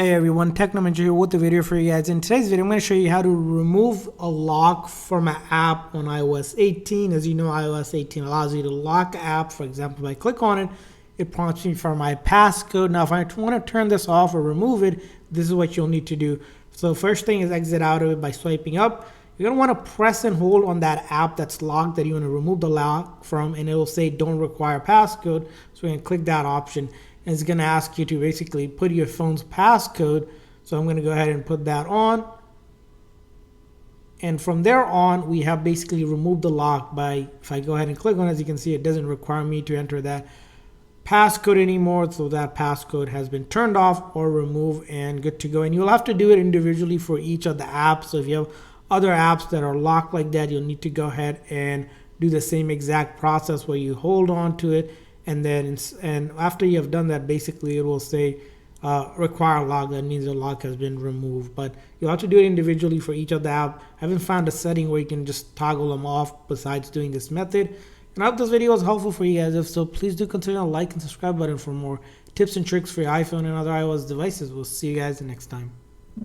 Hey everyone, Technomentary here with a video for you guys. In today's video, I'm going to show you how to remove a lock from an app on iOS 18. As you know, iOS 18 allows you to lock an app. For example, if I click on it, it prompts me for my passcode. Now, if I want to turn this off or remove it, this is what you'll need to do. So first thing is exit out of it by swiping up. You're going to want to press and hold on that app that's locked that you want to remove the lock from, and it will say don't require passcode. So we're going to click that option. And it's going to ask you to basically put your phone's passcode. So I'm going to go ahead and put that on. And from there on, we have basically removed the lock by, if I go ahead and click on it, as you can see, it doesn't require me to enter that passcode anymore. So that passcode has been turned off or removed and good to go. And you'll have to do it individually for each of the apps. So if you have other apps that are locked like that, you'll need to go ahead and do the same exact process where you hold on to it. And then, after you have done that, basically it will say require lock. That means the lock has been removed. But you'll have to do it individually for each of the app. I haven't found a setting where you can just toggle them off besides doing this method. And I hope this video was helpful for you guys. If so, please do consider the like and subscribe button for more tips and tricks for your iPhone and other iOS devices. We'll see you guys next time.